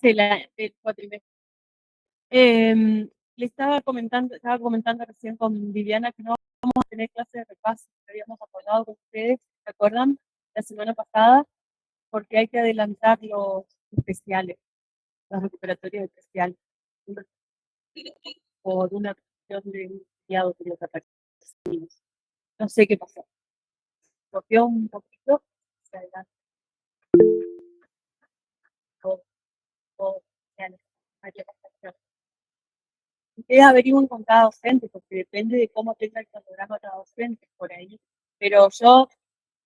del cuatrimestre. Estaba comentando recién con Viviana que no vamos a tener clase de repaso, que habíamos acordado con ustedes, ¿se acuerdan? La semana pasada, porque hay que adelantar los especiales, los recuperatorios especiales, por una cuestión de un criado que los atacó. No sé qué pasó. Copió un poquito, se adelantó todo, hay que pasar. Ustedes averigüen con cada docente, porque depende de cómo tenga el cronograma cada docente por ahí. Pero yo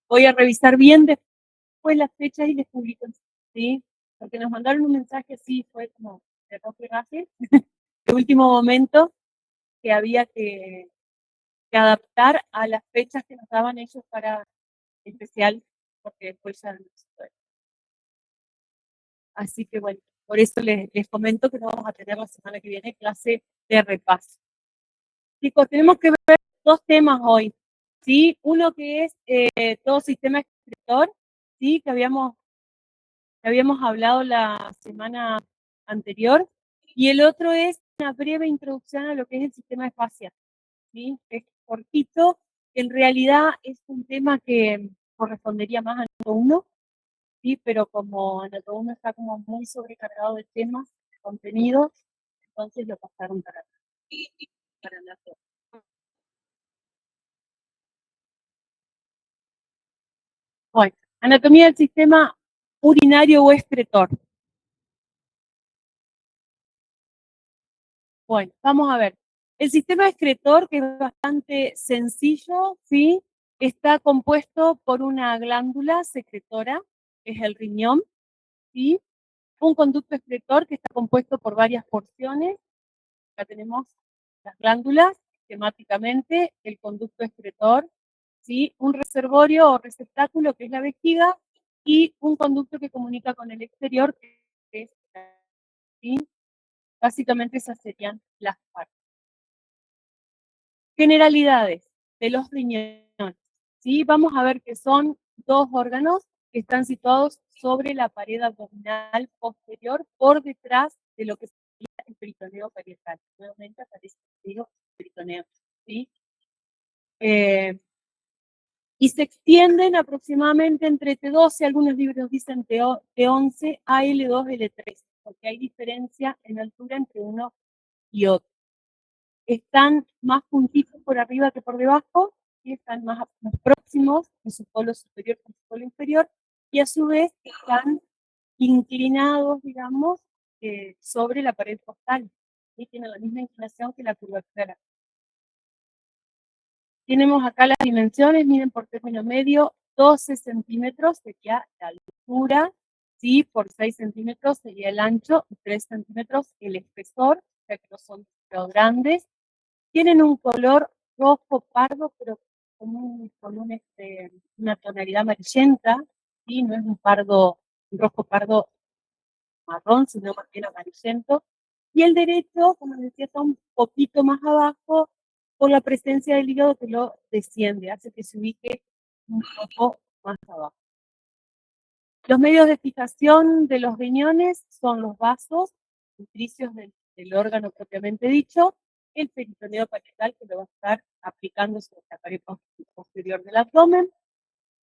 voy a revisar bien después las fechas y les publico, ¿sí? Porque nos mandaron un mensaje así, fue como de rojo y raje, de último momento, que había que adaptar a las fechas que nos daban ellos para especial, porque después ya no se puede. Así que bueno, por eso les comento que no vamos a tener la semana que viene clase de repaso. Chicos, tenemos que ver dos temas hoy, ¿sí? Uno que es todo sistema escritor, ¿sí? Que habíamos hablado la semana anterior, y el otro es una breve introducción a lo que es el sistema de fascia, ¿sí? Es cortito, en realidad es un tema que correspondería más a Anato 1, ¿sí? Pero como Anato 1 está como muy sobrecargado de temas, contenidos, entonces lo pasaron para Anato. Bueno, anatomía del sistema urinario o excretor. Bueno, vamos a ver. El sistema excretor, que es bastante sencillo, ¿sí? Está compuesto por una glándula secretora, que es el riñón, ¿sí? Un conducto excretor que está compuesto por varias porciones. Acá tenemos las glándulas, esquemáticamente, el conducto excretor, ¿sí? Un reservorio o receptáculo, que es la vejiga, y un conducto que comunica con el exterior, que es, ¿sí? Básicamente esas serían las partes. Generalidades de los riñones, ¿sí? Vamos a ver que son dos órganos que están situados sobre la pared abdominal posterior, por detrás de lo que sería el peritoneo parietal. Nuevamente aparece el peritoneo, ¿sí? Y se extienden aproximadamente entre T12, algunos libros dicen T11, a L2, L3, porque hay diferencia en altura entre uno y otro. Están más juntitos por arriba que por debajo, y están más próximos en su polo superior que en su polo inferior, y a su vez están inclinados, digamos, sobre la pared costal, y tienen la misma inclinación que la curvatura. Tenemos acá las dimensiones, miren por término medio, 12 centímetros sería la altura, ¿sí? Por 6 centímetros sería el ancho, y 3 centímetros el espesor, o sea que no son demasiado grandes. Tienen un color rojo pardo, pero con una tonalidad amarillenta, ¿sí? No es un rojo pardo marrón, sino más bien amarillento. Y el derecho, como decía, está un poquito más abajo por la presencia del hígado que lo desciende, hace que se ubique un poco más abajo. Los medios de fijación de los riñones son los vasos nutricios del órgano propiamente dicho, el peritoneo parietal, que lo va a estar aplicando sobre la pared posterior del abdomen,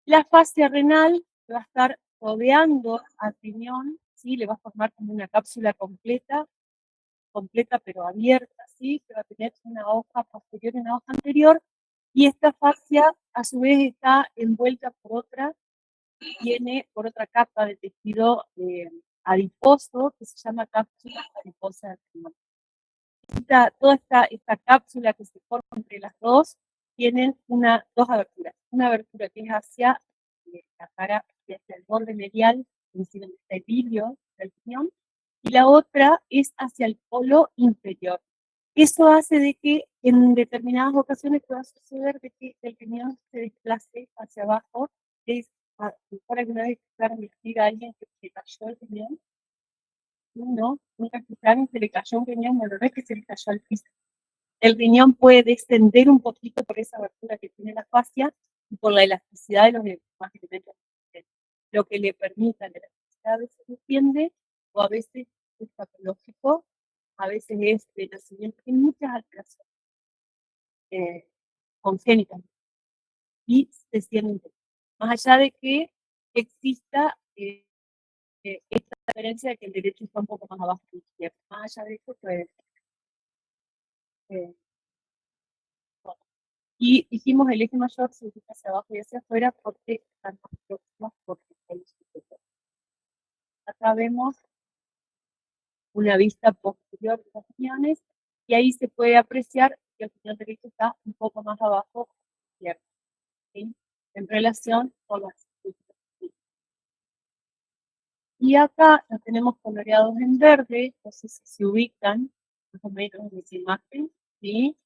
la fascia renal, que va a estar rodeando al riñón, ¿sí? Le va a formar como una cápsula completa pero abierta, ¿sí? Que va a tener una hoja posterior y una hoja anterior, y esta fascia a su vez está envuelta tiene por otra capa de tejido adiposo, que se llama cápsula adiposa renal. Toda esta cápsula que se forma entre las dos, tienen dos aberturas. Una abertura que es hacia la cara, hacia el borde medial, es decir, donde está el vidrio del riñón, y la otra es hacia el polo inferior. Eso hace de que en determinadas ocasiones pueda suceder de que el riñón se desplace hacia abajo. Por alguna vez escucharon a alguien que se cayó el riñón. No, nunca escucharon que le cayó un riñón, no es que se le cayó al piso. El riñón puede descender un poquito por esa abertura que tiene la fascia y por la elasticidad de los demás elementos, lo que le permite a la elasticidad a veces desciende o a veces es patológico, a veces es de nacimiento, hay muchas alteraciones congénitas y se sienten. Más allá de que exista esta diferencia de que el derecho está un poco más abajo que el izquierdo. Más allá de eso, pues, bueno. Y hicimos el eje mayor se ubica hacia abajo y hacia afuera porque están más próximas, porque hay sujetos. Acá vemos una vista posterior de las riñones y ahí se puede apreciar que el riñón derecho está un poco más abajo que el izquierdo, ¿sí? En relación con las sujetas. Y acá los tenemos coloreados en verde, no sé si se ubican más o menos en esa imagen, ¿sí?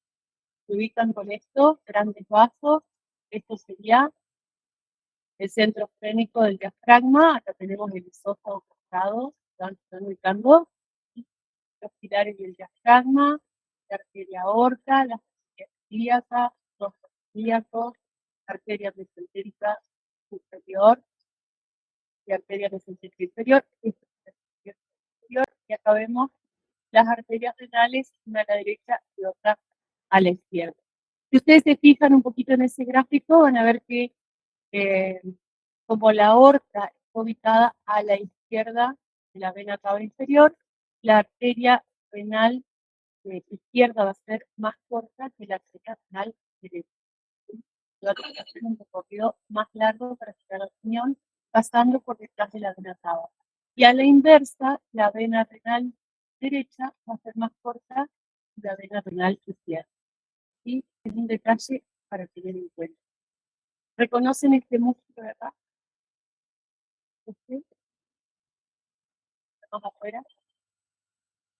Se ubican con esto, grandes vasos, esto sería el centro frénico del diafragma, acá tenemos el esófago cortado, están ubicando, los pilares del diafragma, la arteria aorta, la arteria ilíaca, los ilíacos, arteria mesentérica superior y arteria mesentérica inferior, y acá vemos las arterias renales, una a la derecha y otra a la izquierda. Si ustedes se fijan un poquito en ese gráfico, van a ver que como la aorta está ubicada a la izquierda de la vena cava inferior, la arteria renal izquierda va a ser más corta que la arteria renal derecha. Va a hacer un recorrido más largo para llegar al riñón, pasando por detrás de la vena cava. Y a la inversa, la vena renal derecha va a ser más corta que la vena renal izquierda. ¿Sí? Es un detalle para tener en cuenta. ¿Reconocen este músculo de acá? ¿Este? Más afuera.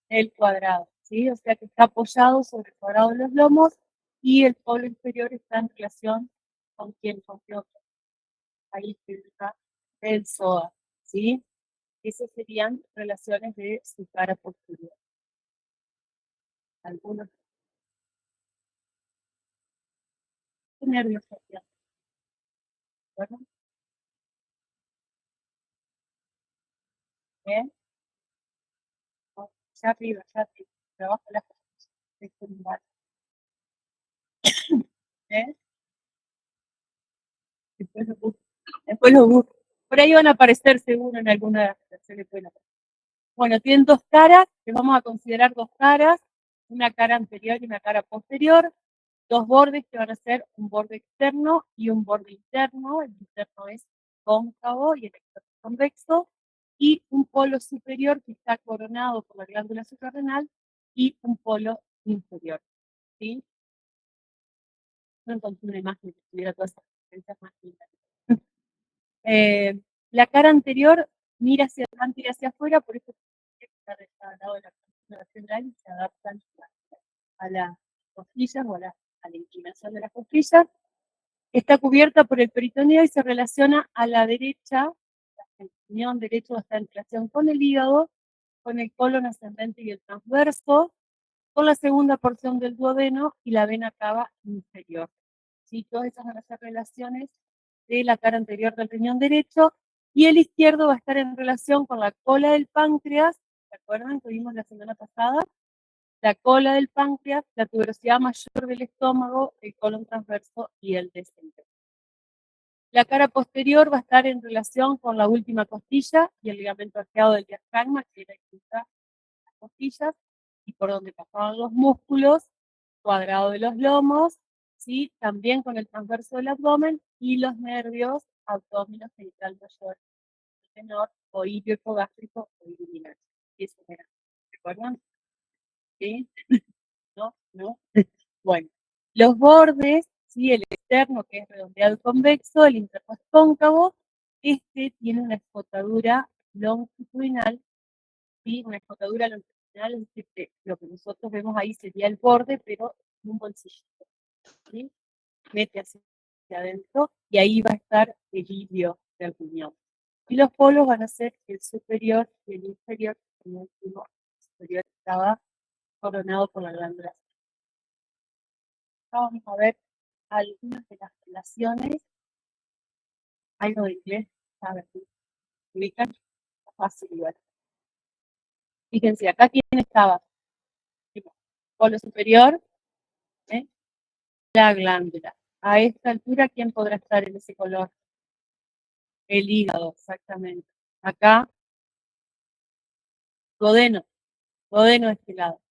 El cuadrado, ¿sí? O sea que está apoyado sobre el cuadrado de los lomos y el polo inferior está en relación con quién, con qué otro. Ahí está el psoas, ¿sí? Esas serían relaciones de su cara posterior. Algunos nervios faciales. Bueno, ¿bien? No, ya arriba, trabajo las cosas. ¿Eh? Después lo busco. Después lo busco. Por ahí van a aparecer seguro en alguna de las relaciones. Bueno, tienen dos caras, que vamos a considerar dos caras, una cara anterior y una cara posterior, dos bordes que van a ser un borde externo y un borde interno, el interno es cóncavo y el externo es convexo, y un polo superior que está coronado por la glándula suprarrenal y un polo inferior, ¿sí? No encontré una imagen que tuviera todas esas diferencias más lindas. La cara anterior mira hacia adelante y hacia afuera, por eso está al lado de la columna central y se adaptan a las costillas o a la inclinación de las costillas. Está cubierta por el peritoneo y se relaciona a la derecha, el riñón derecho está en relación con el hígado, con el colon ascendente y el transverso, con la segunda porción del duodeno y la vena cava inferior. ¿Sí? Todas esas van a ser relaciones de la cara anterior del riñón derecho, y el izquierdo va a estar en relación con la cola del páncreas, ¿se acuerdan que vimos la semana pasada? La cola del páncreas, la tuberosidad mayor del estómago, el colon transverso y el descendente. La cara posterior va a estar en relación con la última costilla y el ligamento arqueado del diafragma, que era las costillas, y por donde pasaban los músculos, cuadrado de los lomos, ¿sí? También con el transverso del abdomen y los nervios abdominal genital mayor, menor, o ilíaco gástrico o iluminal. Eso era. ¿Recuerdan? ¿Sí? ¿No? ¿No? Bueno, los bordes, ¿sí? El externo que es redondeado y convexo, el interno es cóncavo, este tiene una escotadura longitudinal, ¿sí? Una escotadura longitudinal, es decir, que lo que nosotros vemos ahí sería el borde, pero en un bolsillito, ¿sí? Mete hacia adentro y ahí va a estar el ilio del riñón. Y los polos van a ser el superior y el inferior, el último superior estaba coronado por la glándula. Vamos a ver algunas de las relaciones. Algo de inglés, a ver si ubican, fácil igual. Fíjense, acá quién estaba. Polo superior, la glándula. A esta altura, ¿quién podrá estar en ese color? El hígado, exactamente. Acá, duodeno, duodeno de este lado,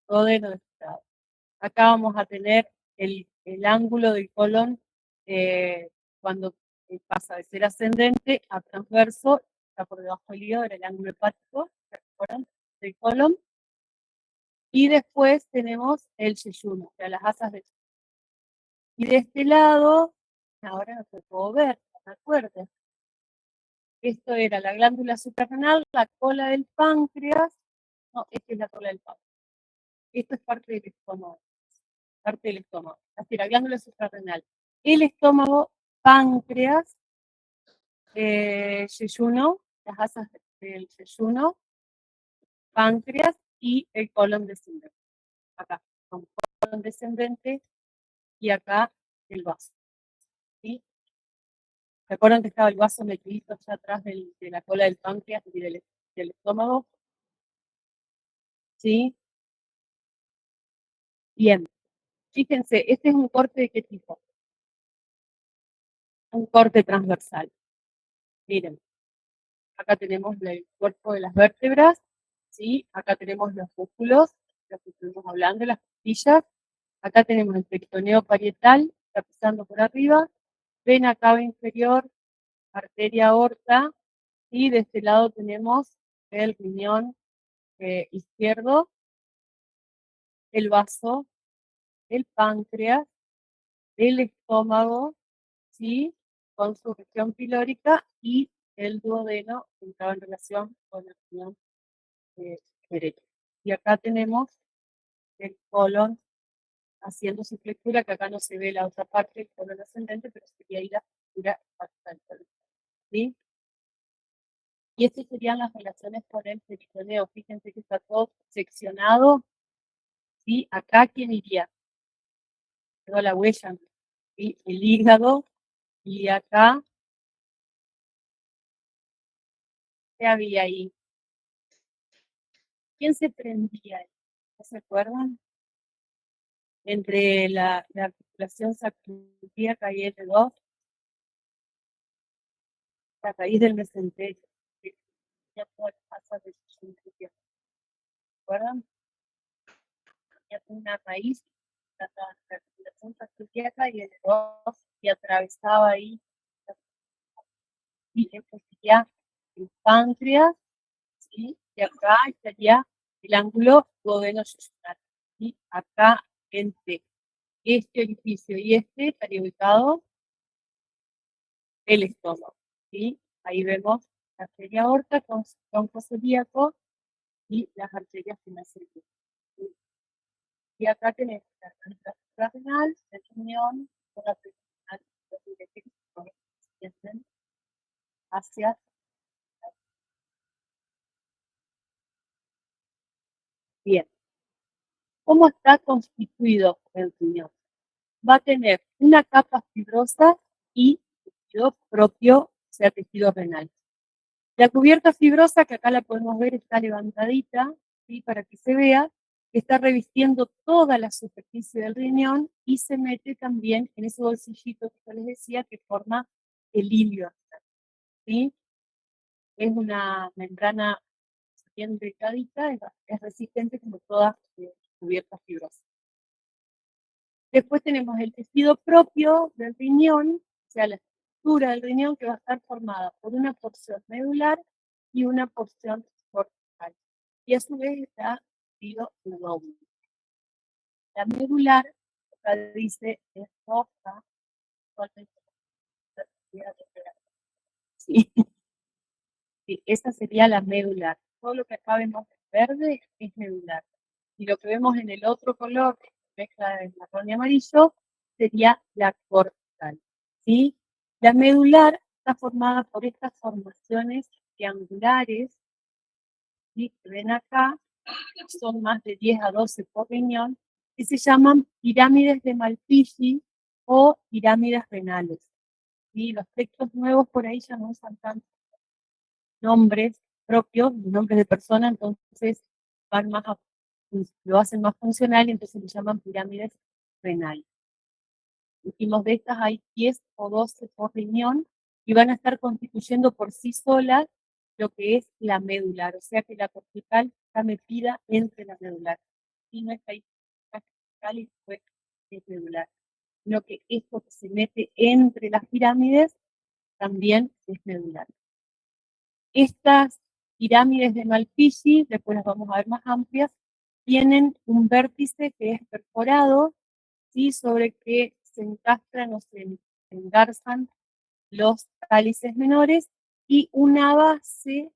duodeno de este lado. Acá vamos a tener el ángulo del colon cuando pasa de ser ascendente a transverso, está por debajo del hígado, era el ángulo hepático, ¿se acuerdan? Del colon. Y después tenemos el yeyuno, o sea, las asas de. Y de este lado, ahora no se puedo ver, no me acuerdo. Esto era la glándula suprarrenal, la cola del páncreas. No, esta es la cola del páncreas. Esto es parte del estómago. Parte del estómago. Así, la glándula suprarrenal. El estómago, páncreas, yeyuno, las asas del yeyuno, páncreas y el colon descendente. Acá, con colon descendente y acá el vaso. ¿Sí? ¿Se acuerdan que estaba el vaso metidito allá atrás de la cola del páncreas y del estómago? ¿Sí? Bien. Fíjense, este es un corte de qué tipo? Un corte transversal. Miren, acá tenemos el cuerpo de las vértebras, ¿sí? Acá tenemos los músculos, los que estuvimos hablando, las costillas. Acá tenemos el pectoneo parietal, está pisando por arriba. Vena cava inferior, arteria aorta, y de este lado tenemos el riñón izquierdo, el vaso, el páncreas, el estómago, ¿sí? Con su región pilórica y el duodeno que entraba en relación con la riñón derecha. Y acá tenemos el colon haciendo su flexura, que acá no se ve la otra parte, el colon ascendente, pero sería ahí la flexura bastante, ¿sí? Y estas serían las relaciones con el peritoneo. Fíjense que está todo seccionado, ¿sí? Acá, ¿quién iría? Quedó la huella, ¿sí? El hígado, y acá, ¿qué había ahí? ¿Quién se prendía ahí? ¿No se acuerdan? Entre la articulación sacroiliaca y L2, la raíz del mesenterio. Ya todas las asas de ¿se acuerdan? Ya tiene una raíz, la articulación sacroiliaca y L2, y atravesaba ahí, y esto sería el páncreas, ¿sí? Y acá estaría el ángulo duodeno-yeyunal. Y acá entre este orificio y este estaría ubicado el estómago, ¿sí? Ahí vemos la arteria aorta con su tronco celíaco y las arterias finales. Y acá tenemos la glándula suprarrenal, el riñón, la abdominal, los directrices que extienden hacia. Bien. ¿Cómo está constituido el riñón? Va a tener una capa fibrosa y tejido propio, o sea, tejido renal. La cubierta fibrosa, que acá la podemos ver, está levantadita, ¿sí? Para que se vea, que está revistiendo toda la superficie del riñón y se mete también en ese bolsillito que yo les decía que forma el ilio, ¿sí? Es una membrana bien delgadita, es resistente como toda cubierta fibrosa. Después tenemos el tejido propio del riñón, o sea, la estructura del riñón, que va a estar formada por una porción medular y una porción cortical. Y a su vez está tejido doble. La medular, acá dice, es roja, sí. Sí, esa sería la medular. Todo lo que acá vemos en verde es medular. Y lo que vemos en el otro color, que mezcla de marrón y amarillo, sería la cortical, ¿sí? La medular está formada por estas formaciones triangulares, ¿sí? Que ven acá, son más de 10 a 12 por riñón, que se llaman pirámides de Malpighi o pirámides renales. ¿Sí? Los textos nuevos por ahí ya no usan tantos nombres, propios, los nombres de persona, entonces van más lo hacen más funcional y entonces le llaman pirámides renales. Dijimos, de estas hay 10 o 12 por riñón y van a estar constituyendo por sí solas lo que es la medular, o sea que la cortical está metida entre la medular. Y no está ahí la cortical y después es medular, sino que esto que se mete entre las pirámides también es medular. Estas pirámides de Malpighi, después las vamos a ver más amplias, tienen un vértice que es perforado, ¿sí? Sobre que se encastran o se engarzan los cálices menores y una base,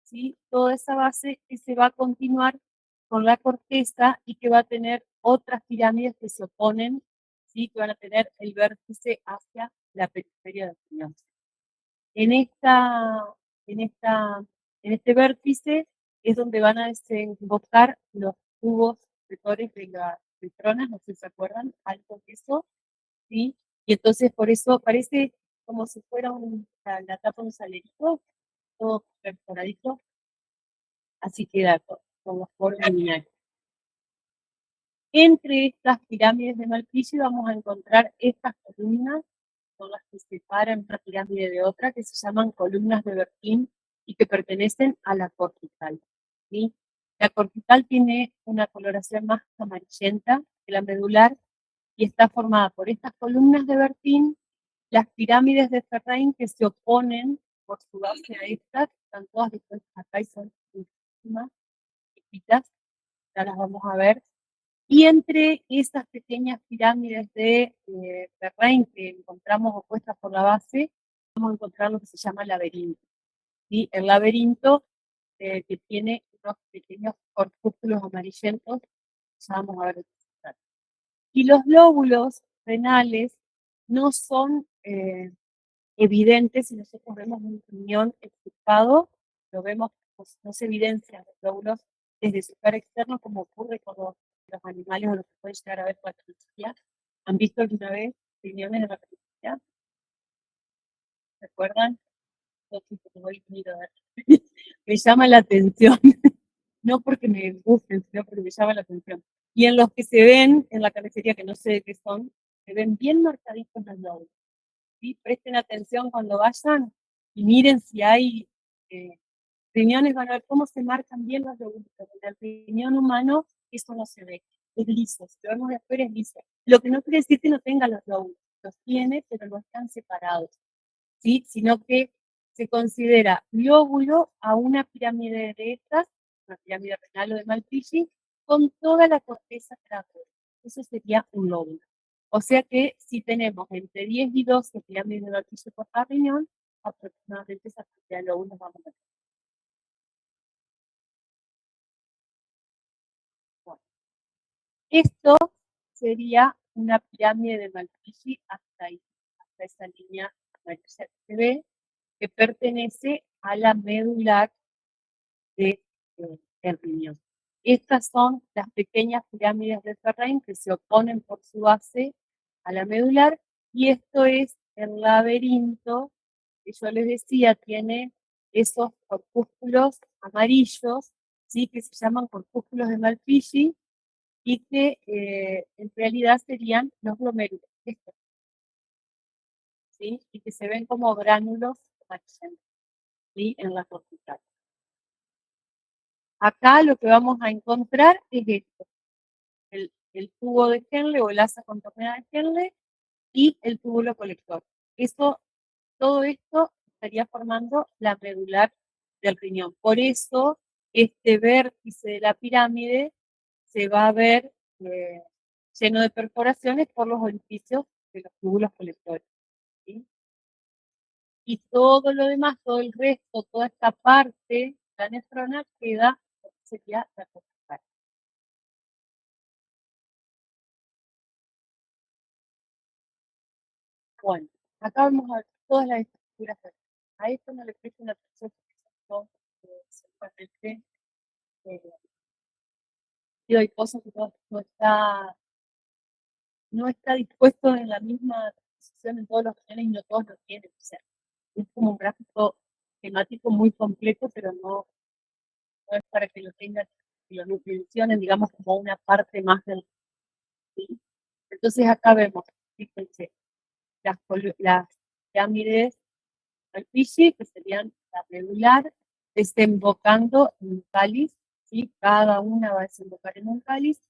¿sí? Toda esa base que se va a continuar con la corteza y que va a tener otras pirámides que se oponen, ¿sí? Que van a tener el vértice hacia la periferia del riñón. En esta, en esta, en este vértice es donde van a desembocar los tubos sectores de las petronas, no sé si se acuerdan, alto eso, ¿sí? Y entonces por eso parece como si fuera la tapa de un salerito, todo perforadito, así queda con los poros luminarios. Entre estas pirámides de Malpighi vamos a encontrar estas columnas, son las que separan una pirámide de otra, que se llaman columnas de Bertin y que pertenecen a la cortical, ¿sí? La cortical tiene una coloración más amarillenta que la medular y está formada por estas columnas de Bertin, las pirámides de Ferrain que se oponen por su base a estas, están todas dispuestas acá y son muchísimas chiquitas, ya las vamos a ver. Y entre esas pequeñas pirámides de Ferrain que encontramos opuestas por la base, vamos a encontrar lo que se llama laberinto. ¿Sí? El laberinto que tiene unos pequeños corpúsculos amarillentos, ya vamos a ver. Y los lóbulos renales no son evidentes si nosotros vemos un riñón extirpado, lo vemos, pues, no se evidencian los lóbulos desde su cara externo como ocurre con los animales o lo que pueden llegar a ver con la patología. ¿Han visto alguna vez riñones de la patología? ¿Se acuerdan? Me llama la atención, no porque me gusten, sino porque me llama la atención. Y en los que se ven en la carnicería, que no sé de qué son, se ven bien marcaditos los lóbulos. ¿Sí? Presten atención cuando vayan y miren si hay riñones, van a ver cómo se marcan bien los lóbulos. En el riñón humano eso no se ve, es liso, si lo vemos de afuera es liso. Lo que no quiere decir que no tenga los lóbulos, los tiene, pero no están separados, ¿sí? Sino que se considera lóbulo a una pirámide de estas, una pirámide renal o de Malpighi, con toda la corteza tráquea. Eso sería un lóbulo. O sea que si tenemos entre 10 y 12 pirámides de Malpighi por cada riñón, aproximadamente esa cantidad de lóbulos vamos a tener. Bueno, esto sería una pirámide de Malpighi hasta ahí, hasta esa línea amarilla que se ve, que pertenece a la medular de el riñón. Estas son las pequeñas pirámides de Ferrain que se oponen por su base a la medular y esto es el laberinto que yo les decía, tiene esos corpúsculos amarillos, ¿sí? Que se llaman corpúsculos de Malpighi y que en realidad serían los glomérulos, estos, ¿sí? Y que se ven como gránulos amarillentos, ¿sí? En la cortical. Acá lo que vamos a encontrar es esto, el tubo de Henle o el asa contorneada de Henle y el túbulo colector. Todo esto estaría formando la medular del riñón. Por eso, este vértice de la pirámide se va a ver lleno de perforaciones por los orificios de los túbulos colectores, ¿sí? Y todo lo demás, todo el resto, toda esta parte, la nefrona queda, sería la cortical. Bueno, acá vamos a ver todas las estructuras. A esto no le presten atención porque son seguramente hay cosas que no está dispuesto en la misma posición en todos los canales y no todos lo tienen. O sea, es como un gráfico esquemático muy completo, pero no es para que lo tengan, que lo dimensionen, digamos, como una parte más del. ¿Sí? Entonces acá vemos, fíjense, las pirámides Alfici, que serían la regular, desembocando en un cáliz, ¿sí? Cada una va a desembocar en un cáliz.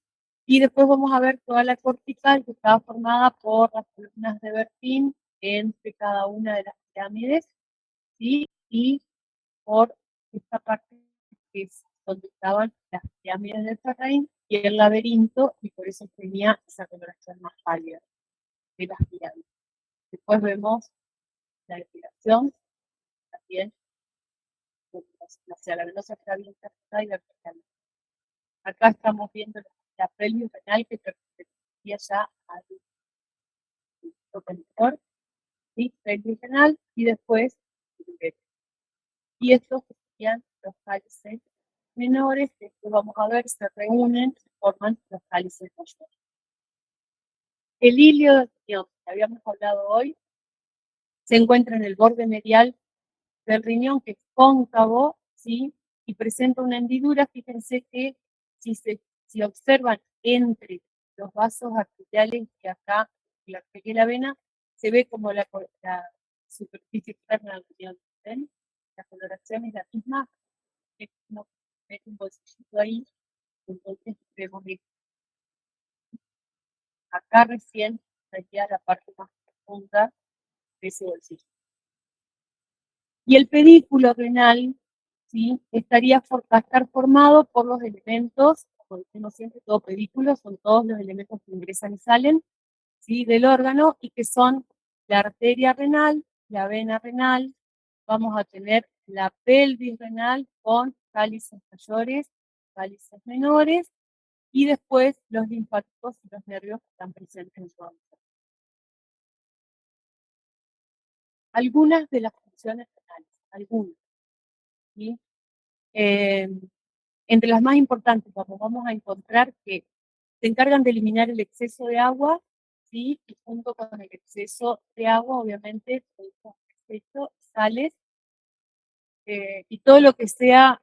Y después vamos a ver toda la cortical que estaba formada por las columnas de Bertín entre cada una de las pirámides, ¿sí? Y por esta parte que es donde estaban las pirámides de Ferrain y el laberinto, y por eso tenía esa coloración más pálida de las pirámides. Después vemos la depilación, también hacia la venosa está bien cerrada y vertical. Acá estamos viendo la pelvis renal que pertenecía ya al contenedor, ¿sí? Pelvis renal y después y estos serían los cálices menores que vamos a ver se reúnen y forman los cálices mayores. El hilio de riñón que habíamos hablado hoy se encuentra en el borde medial del riñón que es cóncavo, ¿sí? Y presenta una hendidura. Fíjense que si observan entre los vasos arteriales y acá la arteria y la vena, se ve como la superficie externa del riñón. ¿Ven? La coloración es la misma, es como ven un bolsillito ahí, entonces vemos que acá recién sería la parte más profunda de ese bolsillo. Y el pedículo renal, ¿sí? Estaría a estar formado por los elementos, como decimos siempre, todo pedículo, son todos los elementos que ingresan y salen, ¿sí? Del órgano, y que son la arteria renal, la vena renal, vamos a tener la pelvis renal con cálices mayores, cálices menores, y después los linfáticos y los nervios que están presentes en su ámbito. Algunas de las funciones renales, algunas, ¿sí? Entre las más importantes, vamos a encontrar que se encargan de eliminar el exceso de agua, ¿sí? Y junto con el exceso de agua, obviamente, exceso, sales, y todo lo que sea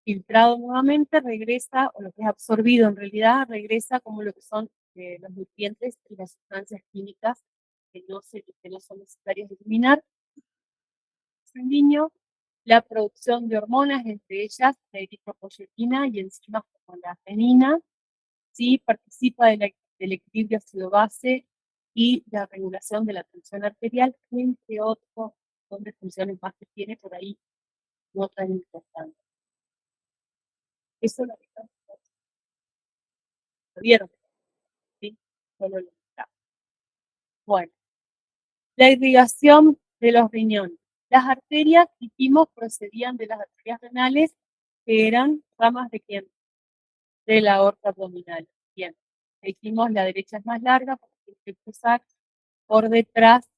filtrado nuevamente regresa, o lo que es absorbido en realidad, regresa como lo que son los nutrientes y las sustancias químicas que no son necesarias de eliminar. Sanguíneo, la producción de hormonas, entre ellas la eritropoyetina y enzimas como la renina, ¿sí? Participa del equilibrio ácido-base y la regulación de la tensión arterial, entre otros, son de funciones más que tiene por ahí, no tan importantes. Eso lo vieron, ¿sí? Solo lo está. Bueno, la irrigación de los riñones. Las arterias, dijimos, procedían de las arterias renales, que eran ramas de quién? De la aorta abdominal. Bien, dijimos la derecha es más larga porque tiene que cruzar por detrás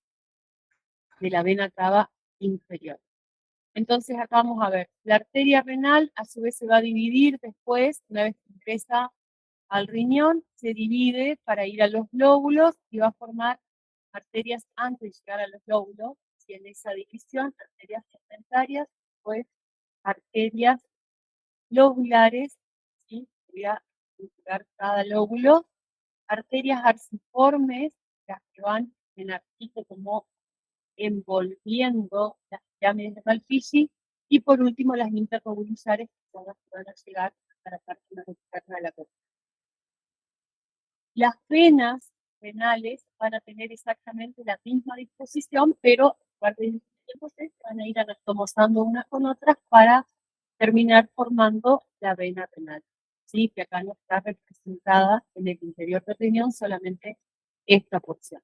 de la vena cava inferior. Entonces acá vamos a ver, la arteria renal a su vez se va a dividir después, una vez que ingresa al riñón, se divide para ir a los lóbulos y va a formar arterias antes de llegar a los lóbulos, y en esa división, arterias segmentarias, pues arterias lobulares, ¿sí? Voy a indicar cada lóbulo, arterias arciformes, las que van en arquito como envolviendo las pirámides de Malpighi, y por último las interlobulares, que son las que van a llegar a la parte más externa de la columna. Las venas renales van a tener exactamente la misma disposición, pero entonces van a ir anatomosando unas con otras para terminar formando la vena renal, ¿sí? Que acá no está representada en el interior del riñón, solamente esta porción.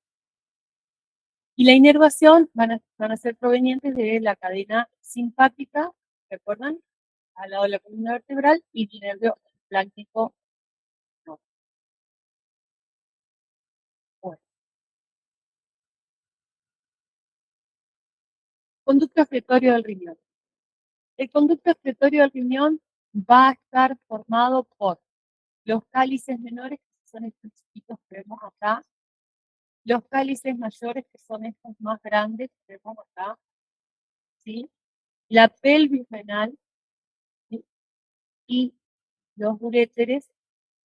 Y la inervación van a ser provenientes de la cadena simpática, ¿recuerdan? Al lado de la columna vertebral, y el nervio plántico. No. Bueno. Conducto excretorio del riñón. El conducto excretorio del riñón va a estar formado por los cálices menores, que son estos chiquitos que vemos acá, los cálices mayores, que son estos más grandes que vemos acá, ¿sí? la pelvis renal, ¿sí? Y los uréteres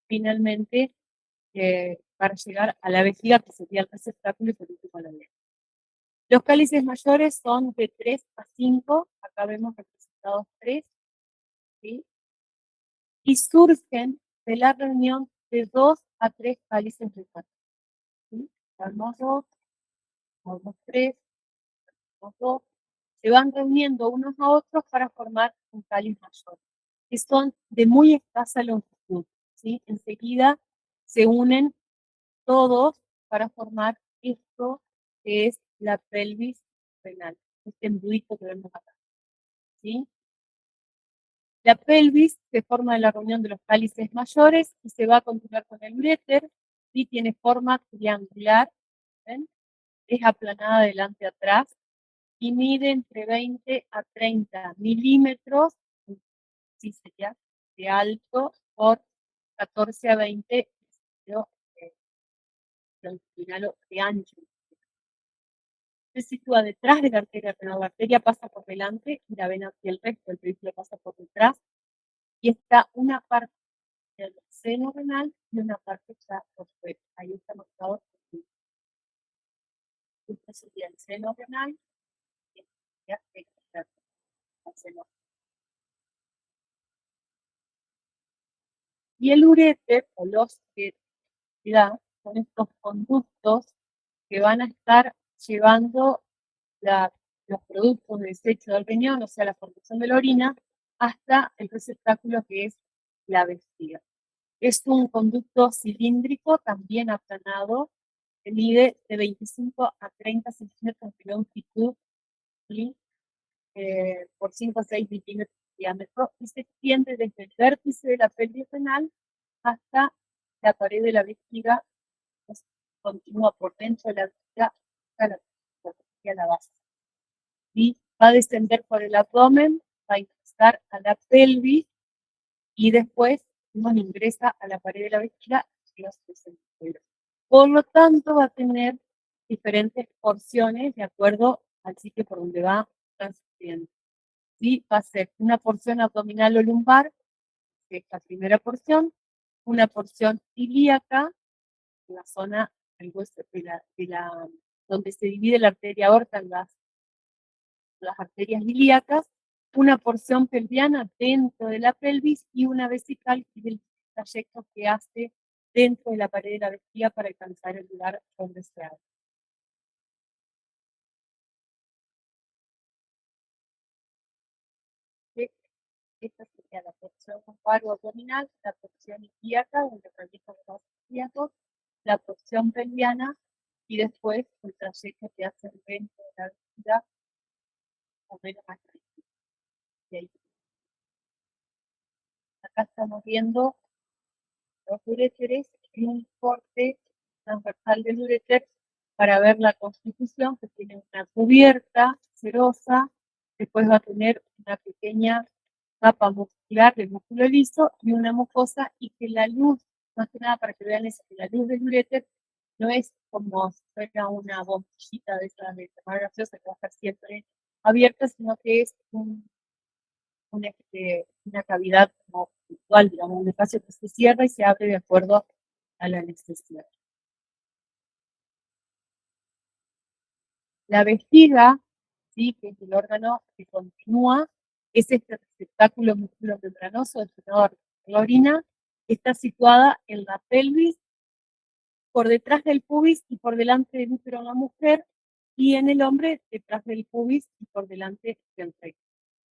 finalmente para llegar a la vejiga, que sería el receptáculo y por último la lengua. Los cálices mayores son de 3 a 5, acá vemos representados 3, ¿sí? Y surgen de la reunión de 2 a 3 cálices renales, ¿sí? Vamos 2, vamos 3, vamos 2, se van reuniendo unos a otros para formar un cáliz mayor, que son de muy escasa longitud, ¿sí? Enseguida se unen todos para formar esto que es la pelvis renal, este embudito que vemos acá, ¿sí? La pelvis se forma en la reunión de los cálices mayores y se va a continuar con el uréter, y tiene forma triangular, ¿ven? Es aplanada adelante atrás y mide entre 20 a 30 milímetros, sí sería, de alto por 14 a 20 de longitudinal o de ancho. Se sitúa detrás de la arteria renal. La arteria pasa por delante y la vena y el resto del periférico pasa por detrás. Y está una parte del seno renal y una parte está por fuera. Ahí está marcado. Este sería el seno renal y este sería el seno. Y el uréter o los que son estos conductos que van a estar llevando los productos de desecho del riñón, o sea, la formación de la orina, hasta el receptáculo que es la vejiga. Es un conducto cilíndrico, también aplanado, que mide de 25 a 30 centímetros de longitud, ¿sí? Por 5 a 6 milímetros de diámetro, y se extiende desde el vértice de la pelvis renal hasta la pared de la vejiga, pues, continúa por dentro de la vejiga hasta la base. Y va a descender por el abdomen, va a ingresar a la pelvis y después nos ingresa a la pared de la vejiga y los desenteros. Por lo tanto, va a tener diferentes porciones de acuerdo al sitio por donde va transcurriendo. ¿Sí? Va a ser una porción abdominal o lumbar, que es la primera porción, una porción ilíaca, en la zona del hueso donde se divide la arteria aorta en las arterias ilíacas, una porción pelviana dentro de la pelvis y una vesical, que es el trayecto que hace dentro de la pared de la vejiga para alcanzar el lugar donde se abre. Esta sería la porción lumbar o abdominal, la porción ilíaca, donde realizan los ilíacos, la porción pelviana y después el trayecto que hace dentro de la vejiga o menos más tranquilo. Acá estamos viendo los uréteres y un corte transversal del uréter para ver la constitución, que tiene una cubierta serosa, después va a tener una pequeña capa muscular de músculo liso y una mucosa, y que la luz, más que nada para que vean eso, que la luz del uréter no es como si fuera una bombillita de esa de tomar gaseosa que va a estar siempre abierta, sino que es una cavidad como virtual, digamos, un espacio que se cierra y se abre de acuerdo a la necesidad. La vejiga, ¿sí? Que es el órgano que continúa, es este receptáculo musculomembranoso destinado a la orina, está situada en la pelvis, por detrás del pubis y por delante del útero en la mujer, y en el hombre detrás del pubis y por delante del recto,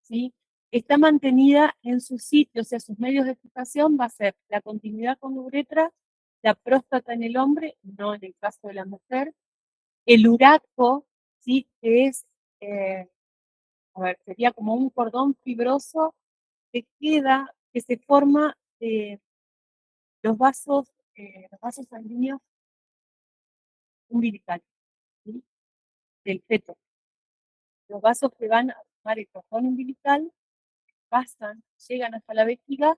¿sí? Está mantenida en su sitio, o sea, sus medios de fijación va a ser la continuidad con la uretra, la próstata en el hombre, no en el caso de la mujer, el uraco, ¿sí? Que es, sería como un cordón fibroso que queda, que se forma de los vasos sanguíneos umbilicales, ¿sí? Del feto. Los vasos que van a tomar el cordón umbilical pasan, llegan hasta la vejiga.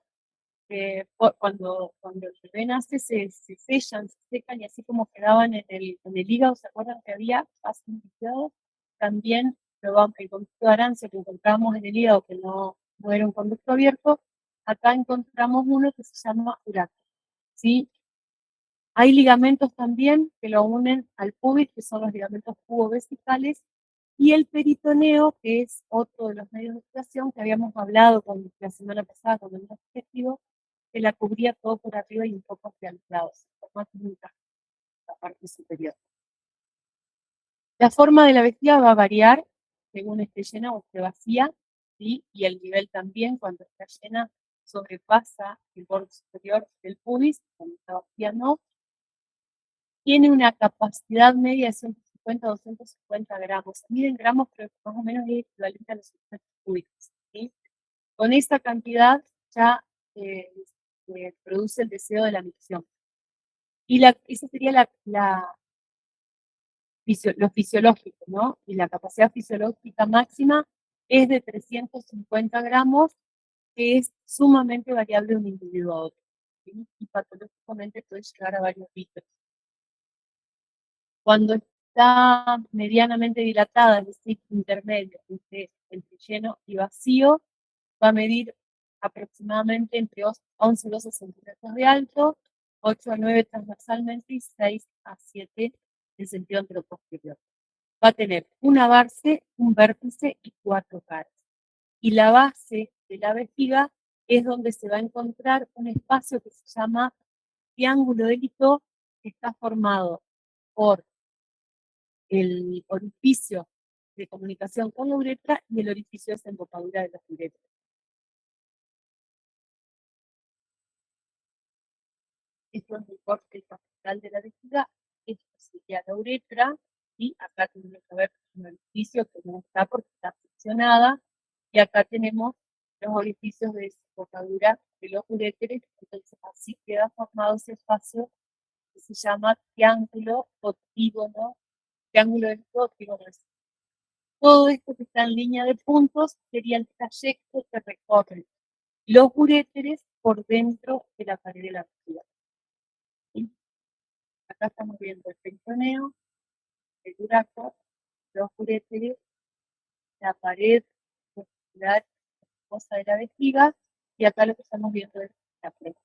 Cuando el bebé nace se sellan, se secan, y así como quedaban en el hígado, ¿se acuerdan que había vasos limpiados? También el conducto de Arancia que encontramos en el hígado, que no era un conducto abierto, acá encontramos uno que se llama urato, ¿sí? Hay ligamentos también que lo unen al pubis, que son los ligamentos pubovesicales, y el peritoneo, que es otro de los medios de expresión que habíamos hablado la semana pasada con el objetivo, que la cubría todo por arriba y un poco hacia los lados, más la parte superior. La forma de la vejiga va a variar según esté llena o esté vacía, ¿sí? Y el nivel también, cuando está llena, sobrepasa el borde superior del pubis, cuando está vacía no. Tiene una capacidad media de 150 a 250 gramos. Miden gramos, pero más o menos es equivalente a los 50 cúbicos, ¿sí? Con esta cantidad ya produce el deseo de la micción. Y esa sería lo fisiológico, ¿no? Y la capacidad fisiológica máxima es de 350 gramos, que es sumamente variable de un individuo a otro, ¿sí? Y patológicamente puede llegar a varios litros. Cuando está medianamente dilatada, es decir, intermedio, entre lleno y vacío, va a medir aproximadamente entre 11 y 12 centímetros de alto, 8 a 9 transversalmente y 6 a 7 en sentido anteroposterior. Va a tener una base, un vértice y 4 caras. Y la base de la vejiga es donde se va a encontrar un espacio que se llama triángulo de Lito, que está formado por el orificio de comunicación con la uretra y el orificio de desembocadura de la uretra. Esto es el corte capital de la vejiga, esto sería la uretra, y acá tenemos que ver un orificio que no está porque está seccionada, y acá tenemos los orificios de desembocadura de los uréteres, entonces así queda formado ese espacio que se llama triángulo o trígono, triángulo de trígono. Todo esto que está en línea de puntos sería el trayecto que recorren los uréteres por dentro de la pared de la vejiga. ¿Sí? Acá estamos viendo el peritoneo, el urato, los uréteres, la pared muscular de la vejiga, y acá lo que estamos viendo es la pared.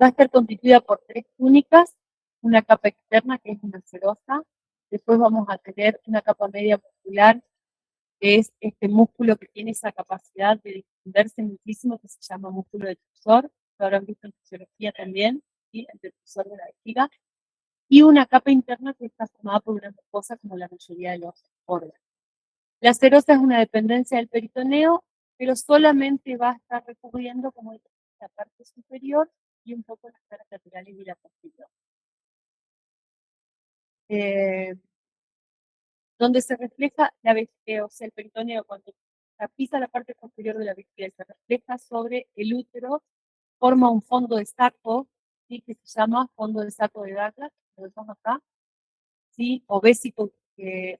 Va a estar constituida por 3 túnicas, una capa externa que es una serosa, después vamos a tener una capa media muscular, que es este músculo que tiene esa capacidad de distenderse muchísimo, que se llama músculo detrusor, lo habrán visto en fisiología también, ¿sí? El detrusor de la vejiga, y una capa interna que está formada por una mucosa como la mayoría de los órganos. La serosa es una dependencia del peritoneo, pero solamente va a estar recubriendo como la parte superior y un poco las caras laterales y la posterior. Donde se refleja la vejiga, o sea, el peritoneo, cuando pisa la parte posterior de la vejiga, se refleja sobre el útero, forma un fondo de saco, ¿sí? Que se llama fondo de saco de Douglas, lo vemos acá, ¿sí? O vésico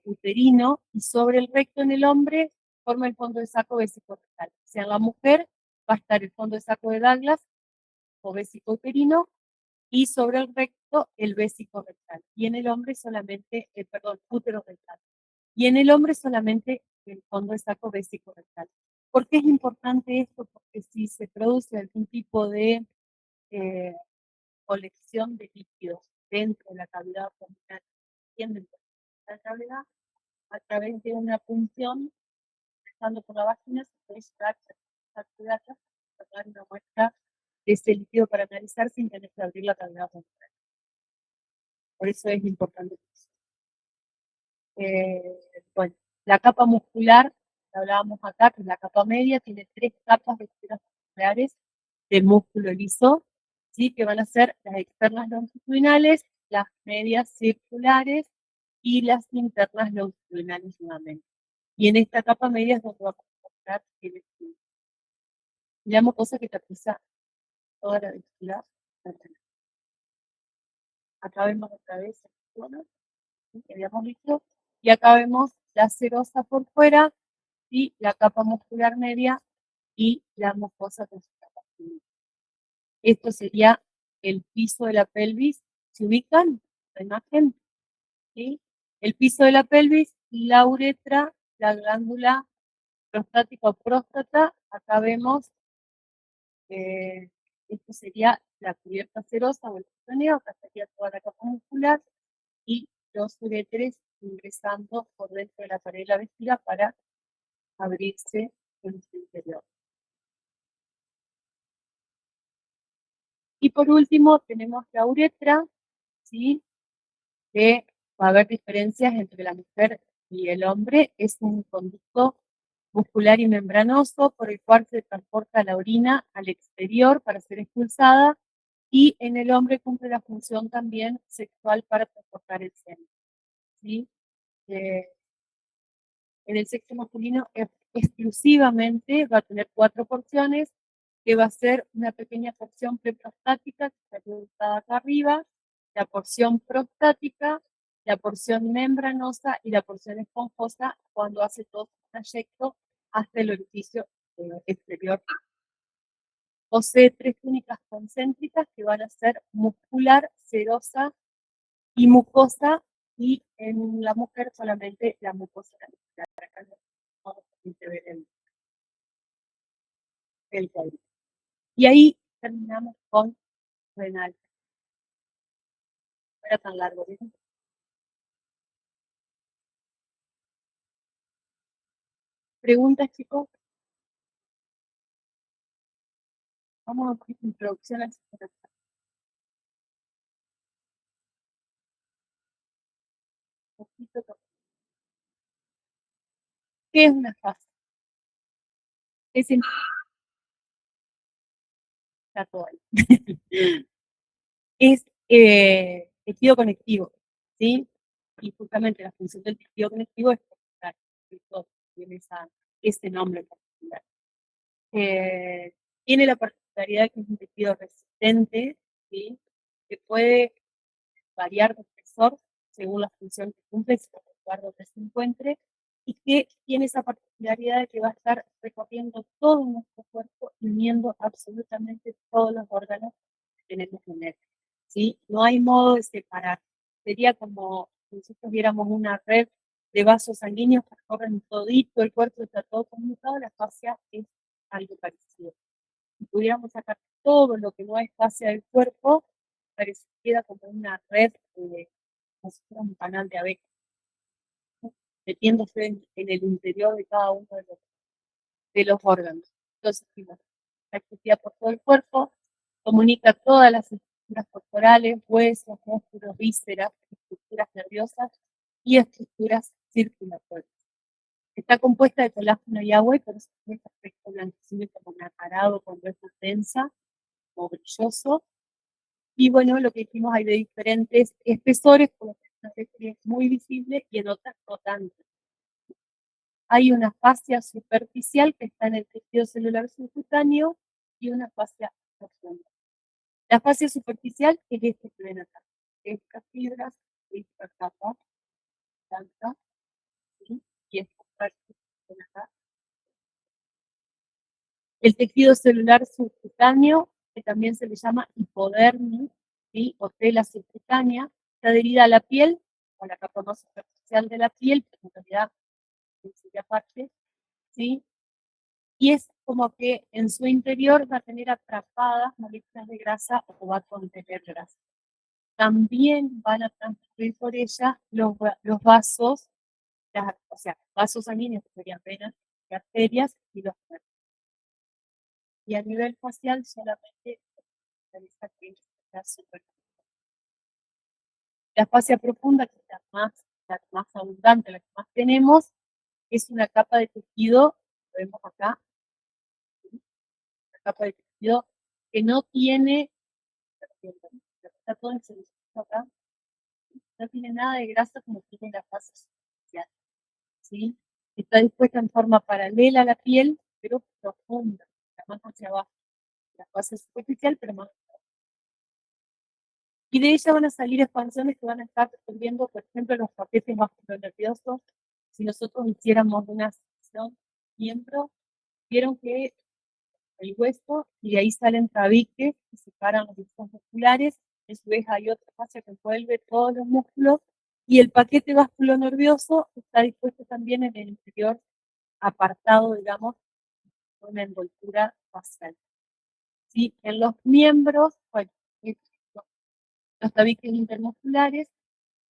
uterino, y sobre el recto en el hombre forma el fondo de saco vésico rectal. O sea, en la mujer va a estar el fondo de saco de Douglas o vésico uterino, y sobre el recto el vésico rectal. Y en el hombre solamente, útero rectal. Y en el hombre solamente el fondo de saco vésico rectal. ¿Por qué es importante esto? Porque si se produce algún tipo de colección de líquidos dentro de la cavidad abdominal, dentro de la cavidad, a través de una punción, pasando por la vagina, se puede llegar a sacar una muestra de ese líquido para analizar sin tener que abrir la cavidad abdominal. Por eso es importante. Bueno, la capa muscular, que hablábamos acá, que es la capa media, tiene 3 capas de fibras musculares del músculo liso, ¿sí? Que van a ser las externas longitudinales, las medias circulares y las internas longitudinales nuevamente. Y en esta capa media es donde vamos a encontrar el estudio. La mucosa que tapiza toda la vejiga. Acá vemos otra vez el tono que habíamos visto, y acá vemos la serosa por fuera y la capa muscular media y la mucosa con su capa fina. Esto sería el piso de la pelvis. ¿Se ubican? la imagen, ¿sí? El piso de la pelvis, la uretra, la glándula prostática o próstata. Acá vemos, esto sería la cubierta serosa o el peroneo, acá sería toda la capa muscular y los uréteres ingresando por dentro de la pared de la vejiga para abrirse en su interior. Y por último tenemos la uretra, ¿sí? Que va a haber diferencias entre la mujer y el hombre. Es un conducto muscular y membranoso por el cual se transporta la orina al exterior para ser expulsada, y en el hombre cumple la función también sexual para transportar el semen, ¿sí? Eh, en el sexo masculino exclusivamente va a tener 4 porciones, que va a ser una pequeña porción preprostática, que está ubicada acá arriba, la porción prostática, la porción membranosa y la porción esponjosa cuando hace todo su trayecto hasta el orificio exterior. Posee 3 túnicas concéntricas que van a ser muscular, serosa y mucosa, y en la mujer solamente la mucosa. El cuadril. Y ahí terminamos con renal. No era tan largo, ¿viste? ¿Preguntas, chicos? Vamos a poner introducción a la psicología. ¿Qué es una fase? Es el es tejido conectivo, ¿sí? Y justamente la función del tejido conectivo es conectar, eso tiene ese nombre particular. Tiene la particularidad que es un tejido resistente, ¿sí? Que puede variar de espesor según la función que cumple, según el lugar donde se encuentre, y que tiene esa particularidad de que va a estar recorriendo todo nuestro cuerpo y uniendo absolutamente todos los órganos que tenemos en él, ¿sí? No hay modo de separar. Sería como si nosotros viéramos una red de vasos sanguíneos que recorren todito el cuerpo, está todo conectado. La fascia es algo parecido. Si pudiéramos sacar todo lo que no es fascia del cuerpo, pareciera como una red, como si fuera un canal de abejas, ¿no? Metiéndose en el interior de cada uno de los órganos. Entonces, la actividad por todo el cuerpo comunica todas las estructuras corporales, huesos, músculos, vísceras, estructuras nerviosas y estructuras circulatorias. Está compuesta de colágeno y agua, y por eso tiene este aspecto blanquecino como nacarado cuando es más densa o brilloso. Y bueno, lo que dijimos, hay de diferentes espesores, por lo que es muy visible y en otras no tanto. Hay una fascia superficial que está en el tejido celular subcutáneo y una fascia profunda. La fascia superficial es este que ven acá. Estas fibras, esta capa blanca, ¿sí? Y esta parte que ven acá. El tejido celular subcutáneo, que también se le llama hipodermis, ¿sí? O tela subcutánea, está adherida a la piel, o la capa más superficial de la piel, pero en realidad es aparte, ¿sí? Y es como que en su interior va a tener atrapadas moléculas de grasa o va a contener grasa. También van a transcurrir por ella los vasos, o sea, vasos sanguíneos, que serían venas y arterias, y los nervios. Y a nivel facial solamente la La fascia profunda, que es la más abundante, la que más tenemos, es una capa de tejido, lo vemos acá, ¿sí? Una capa de tejido que no tiene, está todo en acá, no tiene nada de grasa como tiene la fascia superficial, ¿sí? Está dispuesta en forma paralela a la piel, pero profunda, más hacia abajo. La fascia superficial, pero más. Y de ella van a salir expansiones que van a estar resolviendo, por ejemplo, los paquetes vasculonerviosos. Si nosotros hiciéramos una sección miembro, vieron que el hueso, y de ahí salen tabiques que separan los discos musculares, a su vez hay otra fascia que envuelve todos los músculos, y el paquete vasculonervioso está dispuesto también en el interior, apartado, digamos, de una envoltura facial. ¿Sí? En los miembros, bueno, los tabiques intermusculares,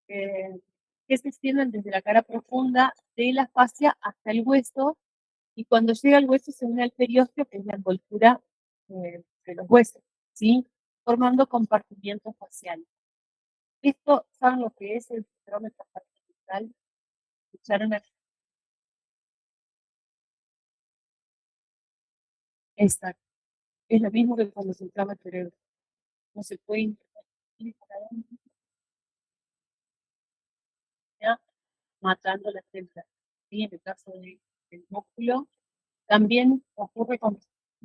que se extienden desde la cara profunda de la fascia hasta el hueso, y cuando llega al hueso se une al periósteo, que es la envoltura de los huesos, ¿sí? Formando compartimientos faciales. Esto, ¿saben lo que es el centrómetro facial? ¿Escucharon? Exacto. Es lo mismo que cuando se inflama el cerebro. No se puede interrumpir matando las células. ¿Sí? En el caso del músculo, también ocurre con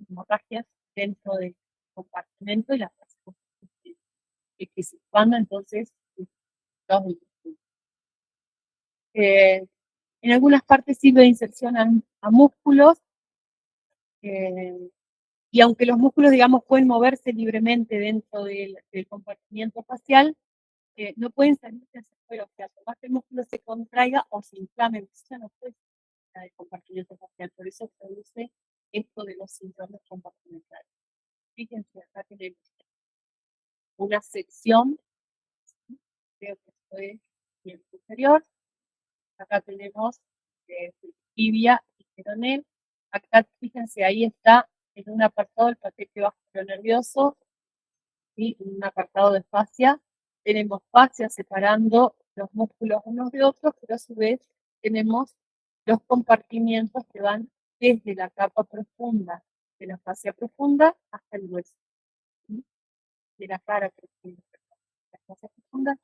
hemorragias dentro del compartimento y las que se expanda entonces todo el músculo. En algunas partes sirve de inserción a músculos, y aunque los músculos, digamos, pueden moverse libremente dentro del compartimiento facial, no pueden salir hacia afuera, o sea, por más que el músculo se contraiga o se inflame, ya no puede salir del compartimiento facial, por eso produce esto de los síndromes compartimentales. Fíjense, acá tenemos una sección, creo que fue bien superior, acá tenemos tibia y peroné, acá fíjense, ahí está en un apartado el paquete vasculonervioso, ¿sí? En un apartado de fascia, tenemos fascia separando los músculos unos de otros, pero a su vez tenemos los compartimientos que van desde la capa profunda de la fascia profunda hasta el hueso, ¿sí? De la cara profunda, la fascia profunda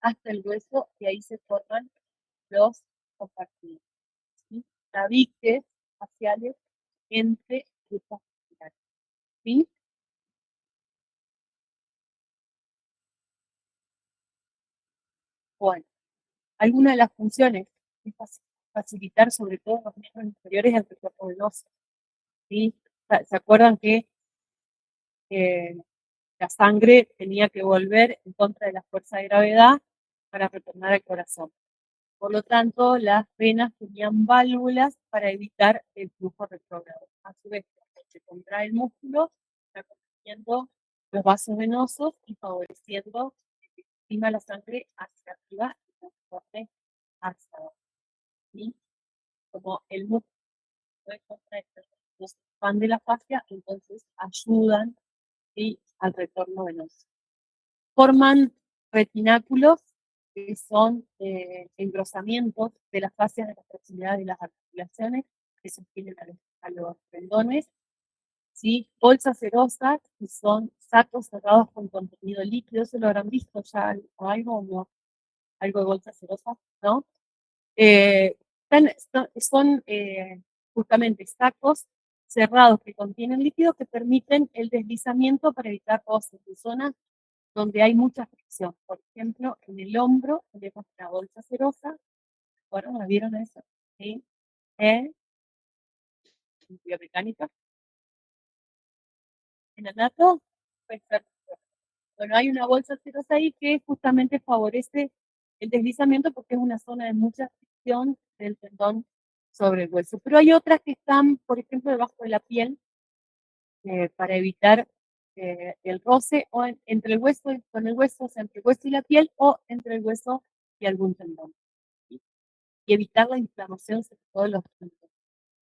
hasta el hueso, y ahí se forman los compartimientos, ¿sí? Tabiques faciales entre grupos faciales, ¿sí? Bueno, alguna de las funciones es facilitar sobre todo los miembros inferiores el retorno venoso, ¿sí? ¿Se acuerdan que eh, la sangre tenía que volver en contra de la fuerza de gravedad para retornar al corazón? Por lo tanto, las venas tenían válvulas para evitar el flujo retrógrado. A su vez, cuando se contrae el músculo, está contrayendo los vasos venosos y favoreciendo que estima la sangre hacia arriba y transporte hacia abajo, ¿sí? Como el músculo de contraer no se expande la fascia, entonces ayudan, ¿sí?, al retorno venoso. Forman retináculos, que son engrosamientos de las fascias de la proximidad de las articulaciones que sostienen a los tendones, ¿sí? Bolsas serosas, que son sacos cerrados con contenido líquido. ¿Se lo habrán visto ya algo, no? Algo de bolsas serosas, ¿no? Son justamente sacos cerrados que contienen líquido que permiten el deslizamiento para evitar roces en zonas donde hay mucha fricción. Por ejemplo, en el hombro tenemos una bolsa serosa. Bueno, ¿la vieron eso? ¿Sí? Biomecánica. En anato, puede ser. Bueno, hay una bolsa serosa ahí que justamente favorece el deslizamiento porque es una zona de mucha fricción del tendón sobre el hueso. Pero hay otras que están, por ejemplo, debajo de la piel, para evitar el roce o entre el hueso con el hueso, o sea, entre el hueso y la piel, o entre el hueso y algún tendón, ¿sí? Y evitar la inflamación sobre todos los tendones.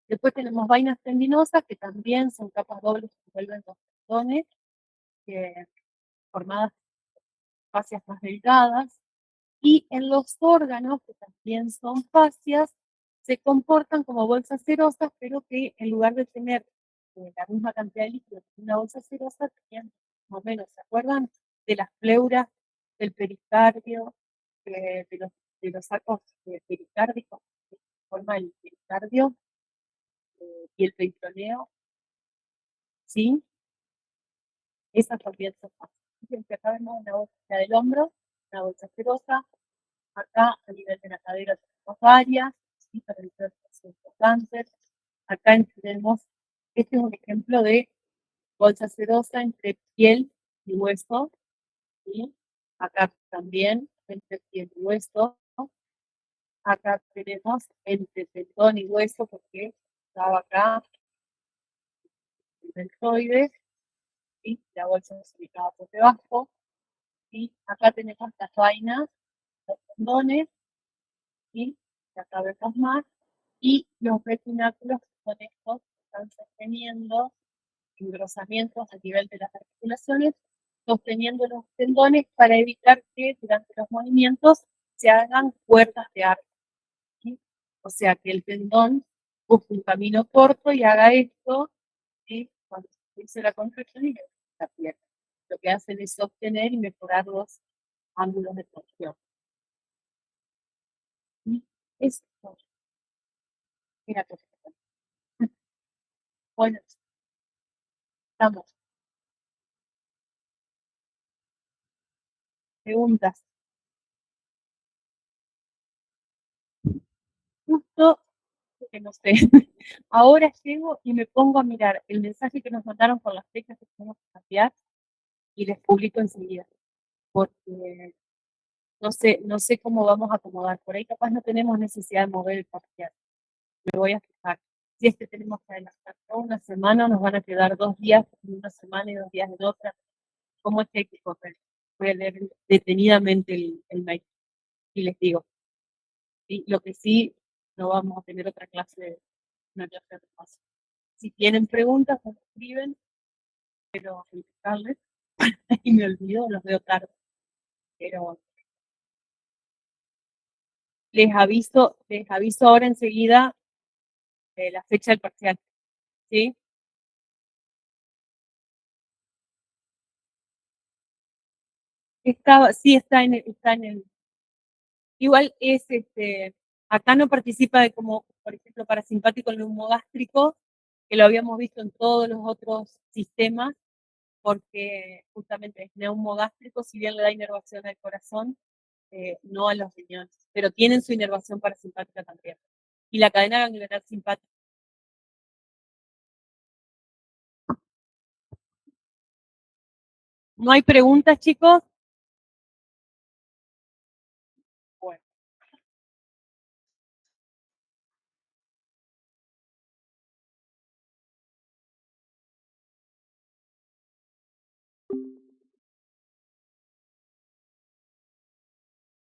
Después tenemos vainas tendinosas, que también son capas dobles que envuelven los tendones, formadas fascias más delgadas, y en los órganos, que también son fascias, se comportan como bolsas serosas, pero que en lugar de tener la misma cantidad de líquido que una bolsa serosa, tenían más o menos, ¿se acuerdan? De las pleuras, del pericardio, de los sacos pericárdicos, que forma el pericardio y el peritoneo, ¿sí? Esas también son fascias. Fíjense, acá vemos una bolsa del hombro, una bolsa serosa. Acá a nivel de la cadera tenemos varias, ¿sí?, para evitar cáncer. Acá tenemos, este es un ejemplo de bolsa serosa entre piel y hueso, ¿sí? Acá también, entre piel y hueso. Acá tenemos entre tendón y hueso, porque estaba acá el deltoides, y la bolsa se ubicaba por debajo. Y acá tenemos las vainas, los tendones, y acá vemos más. Y los retináculos son estos que están sosteniendo engrosamientos a nivel de las articulaciones, sosteniendo los tendones para evitar que durante los movimientos se hagan cuerdas de arco, ¿sí? O sea, que el tendón busque un camino corto y haga esto, ¿sí? Cuando se dice la contracción y la pierna. Lo que hacen es sostener y mejorar los ángulos de torsión. ¿Sí? Esto era todo. Bueno, estamos. Preguntas. Justo que no sé. Ahora llego y me pongo a mirar el mensaje que nos mandaron con las fechas que tenemos que cambiar y les publico enseguida, porque no sé cómo vamos a acomodar. Por ahí capaz no tenemos necesidad de mover el parcial. Me voy a fijar. Si es que tenemos que adelantar toda una semana, nos van a quedar 2 días en una semana y 2 días en otra. ¿Cómo es que hay que correr? Voy a leer detenidamente el mail y les digo. Y lo que sí, no vamos a tener otra clase de una clase de repaso. Si tienen preguntas, me escriben, pero contestarles y me olvido, los veo tarde. Pero les aviso ahora enseguida la fecha del parcial, ¿sí? Sí, está en el, igual acá no participa de como, por ejemplo, parasimpático neumogástrico, que lo habíamos visto en todos los otros sistemas, porque justamente es neumogástrico, si bien le da inervación al corazón, no a los riñones, pero tienen su inervación parasimpática también. Y la cadena ganglionar simpática. ¿No hay preguntas, chicos?